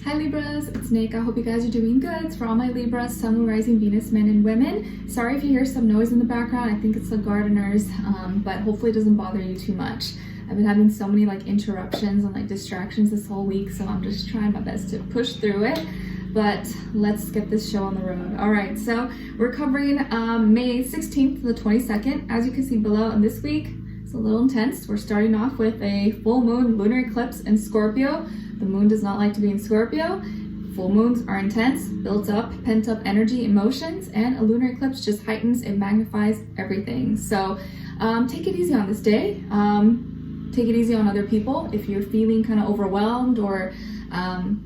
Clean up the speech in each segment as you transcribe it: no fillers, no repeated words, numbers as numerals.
Hi Libras, it's Nick. I hope you guys are doing good. It's for all my Libras, Sun, Moon, Rising, Venus, men and women. Sorry if you hear some noise in the background. I think it's the gardeners, but hopefully it doesn't bother you too much. I've been having so many interruptions and distractions this whole week, so I'm just trying my best to push through it. But let's get this show on the road. All right, so we're covering May 16th to the 22nd. As you can see below, and this week it's a little intense. We're starting off with a full moon lunar eclipse in Scorpio. The moon does not like to be in Scorpio. Full moons are intense, built up, pent up energy, emotions, and a lunar eclipse just heightens and magnifies everything. So take it easy on this day. Take it easy on other people. If you're feeling kind of overwhelmed or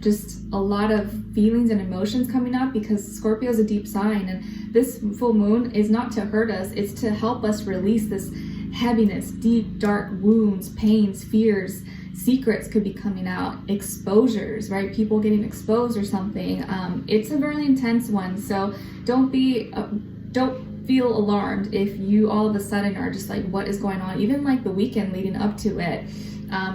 just a lot of feelings and emotions coming up, because Scorpio is a deep sign, and this full moon is not to hurt us, it's to help us release this heaviness, deep, dark wounds, pains, fears. Secrets could be coming out, exposures, right? People getting exposed or something. It's a really intense one, so don't feel alarmed if you all of a sudden are just like, what is going on? Even the weekend leading up to it.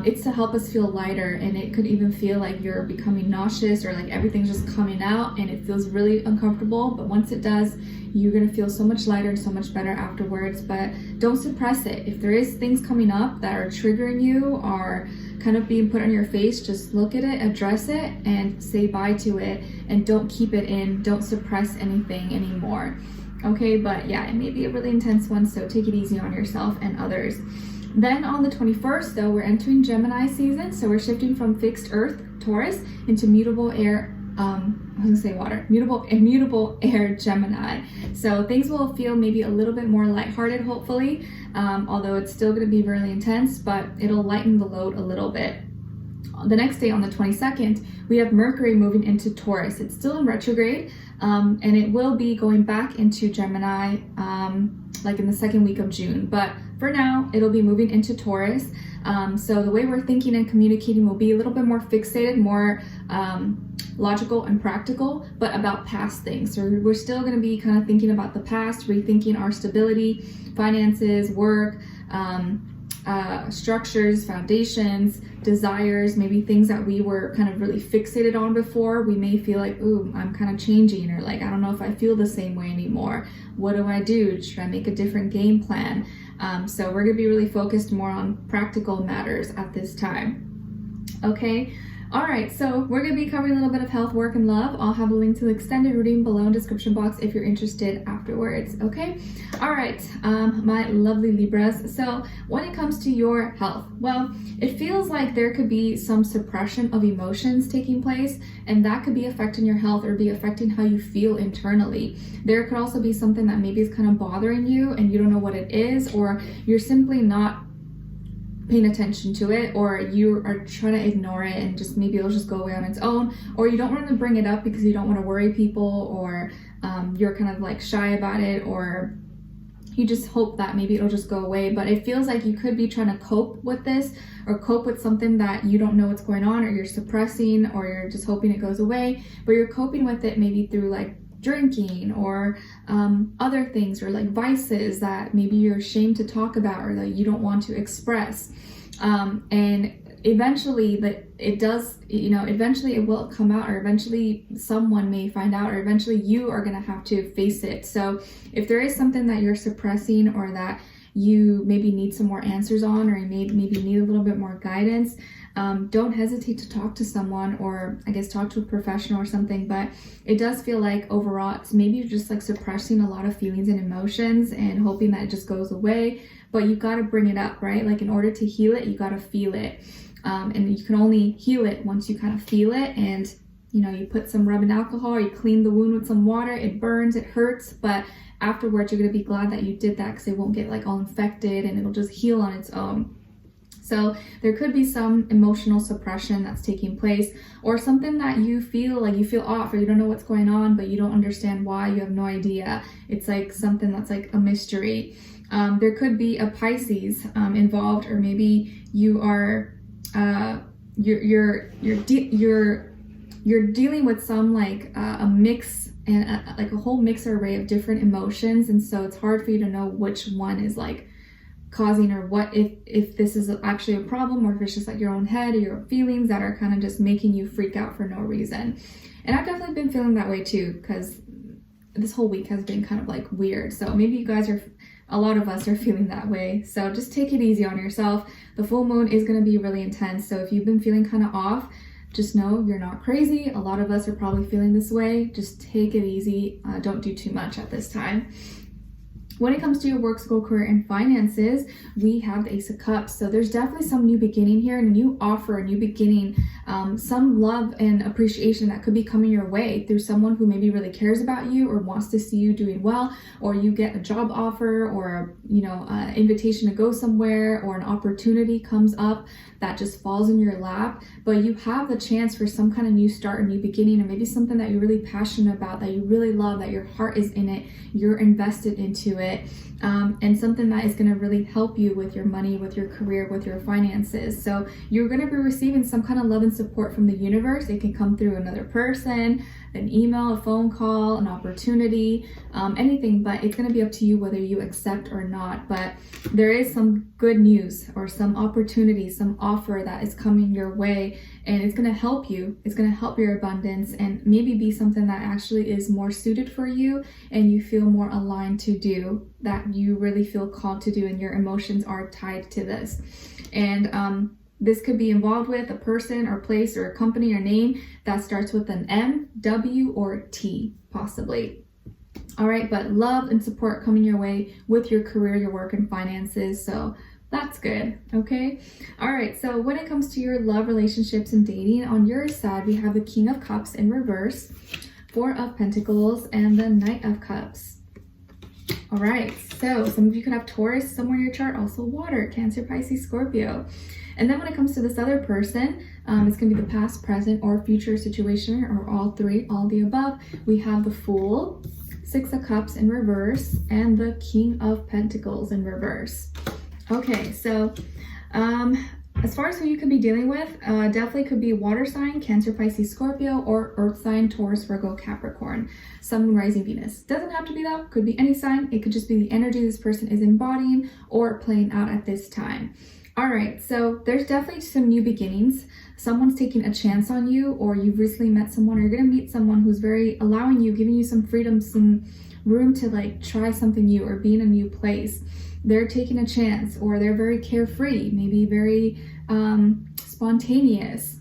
It's to help us feel lighter, and it could even feel like you're becoming nauseous or everything's just coming out and it feels really uncomfortable. But once it does, you're gonna feel so much lighter and so much better afterwards. But don't suppress it. If there is things coming up that are triggering you or kind of being put on your face, just look at it, address it, and say bye to it, and don't keep it in. Don't suppress anything anymore. Okay, but yeah, it may be a really intense one, so take it easy on yourself and others. Then on the 21st, though, we're entering Gemini season, so we're shifting from fixed Earth, Taurus, into mutable air, mutable air, Gemini. So things will feel maybe a little bit more lighthearted, hopefully, although it's still going to be really intense, but it'll lighten the load a little bit. The next day, on the 22nd, we have Mercury moving into Taurus. It's still in retrograde, and it will be going back into Gemini in the second week of June. But for now, it'll be moving into Taurus. So the way we're thinking and communicating will be a little bit more fixated, more logical and practical, but about past things. So we're still going to be kind of thinking about the past, rethinking our stability, finances, work, structures, foundations, desires, maybe things that we were kind of really fixated on before. We may feel like, ooh, I'm kind of changing, or I don't know if I feel the same way anymore. What do I do? Should I make a different game plan? So we're going to be really focused more on practical matters at this time. Okay. All right, so we're going to be covering a little bit of health, work, and love. I'll have a link to the extended reading below in the description box if you're interested afterwards, okay? All right, my lovely Libras. So when it comes to your health, well, it feels like there could be some suppression of emotions taking place, and that could be affecting your health or be affecting how you feel internally. There could also be something that maybe is kind of bothering you and you don't know what it is, or you're simply not paying attention to it, or you are trying to ignore it and just maybe it'll just go away on its own, or you don't want to bring it up because you don't want to worry people, or you're kind of shy about it, or you just hope that maybe it'll just go away. But it feels like you could be trying to cope with this, or cope with something that you don't know what's going on, or you're suppressing, or you're just hoping it goes away, but you're coping with it maybe through drinking or other things, or vices that maybe you're ashamed to talk about or that you don't want to express. And eventually eventually it will come out, or eventually someone may find out, or eventually you are going to have to face it. So if there is something that you're suppressing, or that you maybe need some more answers on, or you maybe need a little bit more guidance, don't hesitate to talk to someone, or talk to a professional or something. But it does feel like overall maybe you're just suppressing a lot of feelings and emotions and hoping that it just goes away, but you got to bring it up, right? In order to heal it, you got to feel it, and you can only heal it once you kind of feel it. And you put some rubbing alcohol, or you clean the wound with some water. It burns, it hurts, but afterwards you're going to be glad that you did that, because it won't get all infected and it'll just heal on its own. So there could be some emotional suppression that's taking place, or something that you feel off, or you don't know what's going on, but you don't understand why. You have no idea. It's something that's a mystery. There could be a Pisces involved, or maybe you are you're dealing with some a mix, and a whole mixed array of different emotions, and so it's hard for you to know which one is causing, or what if this is actually a problem, or if it's just like your own head or your feelings that are kind of just making you freak out for no reason. And I've definitely been feeling that way too, because this whole week has been kind of like weird. So maybe you guys a lot of us are feeling that way. So just take it easy on yourself. The full moon is going to be really intense. So if you've been feeling kind of off, just know you're not crazy. A lot of us are probably feeling this way. Just take it easy. Don't do too much at this time. When it comes to your work, school, career, and finances, we have the Ace of Cups. So there's definitely some new beginning here, and a new offer, a new beginning, some love and appreciation that could be coming your way through someone who maybe really cares about you or wants to see you doing well, or you get a job offer, or an invitation to go somewhere, or an opportunity comes up that just falls in your lap. But you have the chance for some kind of new start, a new beginning, or maybe something that you're really passionate about, that you really love, that your heart is in it, you're invested into it. And something that is going to really help you with your money, with your career, with your finances. So you're going to be receiving some kind of love and support from the universe. It can come through another person, an email, a phone call, an opportunity, anything, but it's going to be up to you whether you accept or not. But there is some good news, or some opportunity, some offer that is coming your way, and it's going to help you. It's going to help your abundance, and maybe be something that actually is more suited for you, and you feel more aligned to do, that you really feel called to do, and your emotions are tied to this. And this could be involved with a person or place or a company or name that starts with an M, W, or T, possibly. All right, but love and support coming your way with your career, your work, and finances. So that's good, okay? All right, so when it comes to your love, relationships, and dating, on your side, we have the King of Cups in reverse, Four of Pentacles, and the Knight of Cups. All right, so some of you could have Taurus somewhere in your chart, also water, Cancer, Pisces, Scorpio. And then when it comes to this other person, it's going to be the past, present, or future situation, or all three, all the above. We have the Fool, Six of Cups in reverse, and the King of Pentacles in reverse. Okay, so as far as who you could be dealing with, definitely could be water sign, Cancer, Pisces, Scorpio, or earth sign, Taurus, Virgo, Capricorn, Sun, Moon, Rising, Venus. Doesn't have to be that, could be any sign. It could just be the energy this person is embodying or playing out at this time. All right, so there's definitely some new beginnings. Someone's taking a chance on you, or you've recently met someone, or you're gonna meet someone who's very allowing you, giving you some freedom, some room to like try something new or be in a new place. They're taking a chance, or they're very carefree, maybe very spontaneous.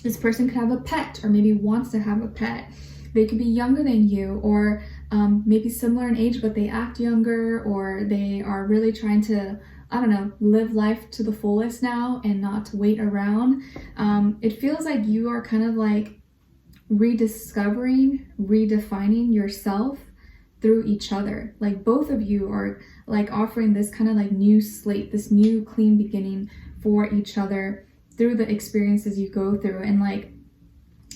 This person could have a pet, or maybe wants to have a pet. They could be younger than you, or maybe similar in age, but they act younger, or they are really trying to, I don't know, live life to the fullest now and not wait around. It feels like you are kind of like rediscovering, redefining yourself through each other. Like both of you are like offering this kind of like new slate, this new clean beginning for each other through the experiences you go through. And like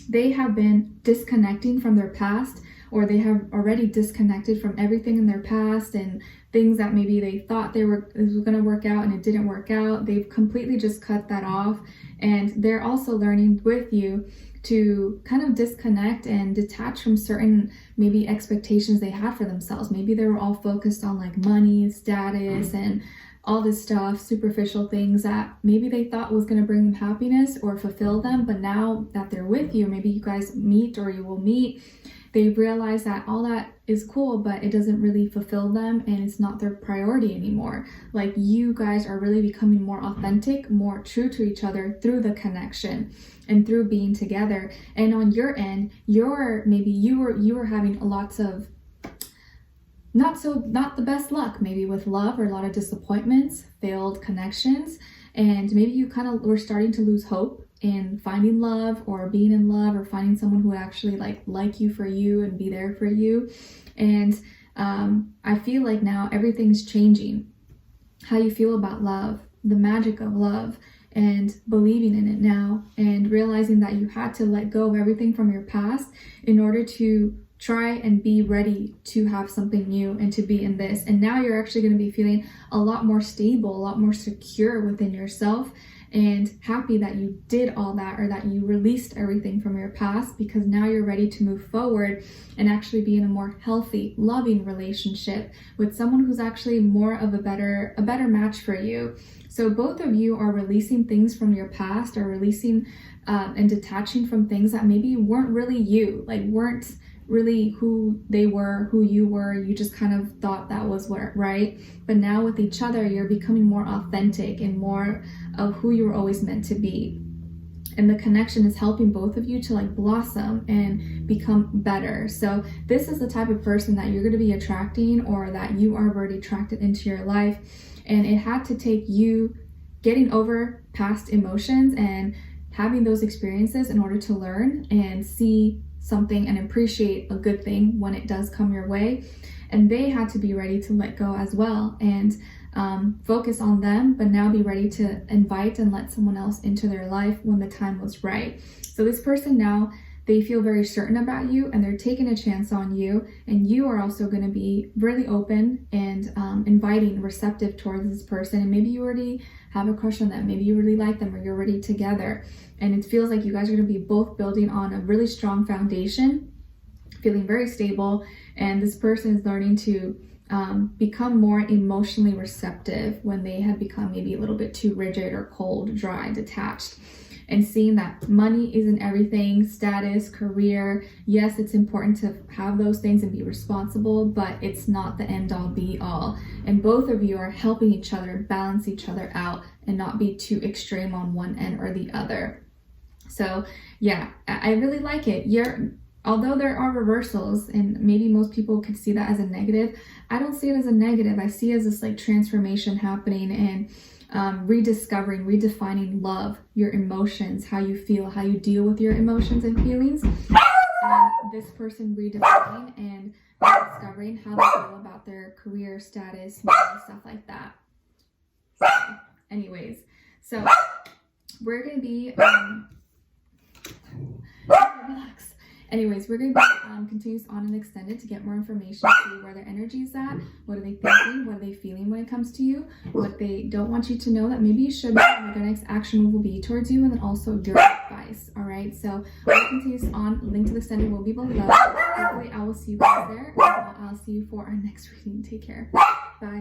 they have been disconnecting from their past, or they have already disconnected from everything in their past and things that maybe they thought it was going to work out and it didn't work out. They've completely just cut that off, and they're also learning with you to kind of disconnect and detach from certain maybe expectations they had for themselves. Maybe they were all focused on like money, status, and all this stuff, superficial things that maybe they thought was going to bring them happiness or fulfill them. But now that they're with you, maybe you guys meet or you will meet, they realize that all that is cool, but it doesn't really fulfill them, and it's not their priority anymore. Like you guys are really becoming more authentic, more true to each other through the connection and through being together. And on your end, you were having lots of not the best luck, maybe with love, or a lot of disappointments, failed connections, and maybe you kind of were starting to lose hope in finding love, or being in love, or finding someone who would actually like you for you and be there for you. And I feel like now everything's changing. How you feel about love, the magic of love, and believing in it now, and realizing that you had to let go of everything from your past in order to try and be ready to have something new and to be in this. And now you're actually going to be feeling a lot more stable, a lot more secure within yourself. and happy that you did all that, or that you released everything from your past, because now you're ready to move forward and actually be in a more healthy, loving relationship with someone who's actually more of a better match for you. So both of you are releasing things from your past, or releasing and detaching from things that maybe weren't really you, like weren't really who they were, who you were. You just kind of thought that was what, right? But now with each other, you're becoming more authentic and more of who you were always meant to be. And the connection is helping both of you to like blossom and become better. So this is the type of person that you're going to be attracting, or that you are already attracted into your life. And it had to take you getting over past emotions and having those experiences in order to learn and see something and appreciate a good thing when it does come your way. And they had to be ready to let go as well, and focus on them, but now be ready to invite and let someone else into their life when the time was right. So this person now, they feel very certain about you, and they're taking a chance on you, and you are also going to be really open and inviting, receptive towards this person. And maybe you already have a crush on them, maybe you really like them, or you're already together, and it feels like you guys are going to be both building on a really strong foundation, feeling very stable. And this person is learning to become more emotionally receptive when they had become maybe a little bit too rigid or cold, dry, detached. And seeing that money isn't everything, status, career, yes, it's important to have those things and be responsible, but it's not the end all be all. And both of you are helping each other balance each other out and not be too extreme on one end or the other. So yeah, I really like it. Although there are reversals, and maybe most people could see that as a negative, I don't see it as a negative. I see it as this like transformation happening, and rediscovering, redefining love, your emotions, how you feel, how you deal with your emotions and feelings. And this person redefining and rediscovering how they feel about their career, status, money, stuff like that. So, anyways, so we're going to be, relax. Anyways, we're going to be continuous on and extended to get more information, see where their energy is at, what are they thinking, what are they feeling when it comes to you, what they don't want you to know that maybe you should know, what their next action move will be towards you, and then also your advice. All right, so we'll continue on. Link to the extended will be below. Hopefully I will see you guys there, and I'll see you for our next reading. Take care.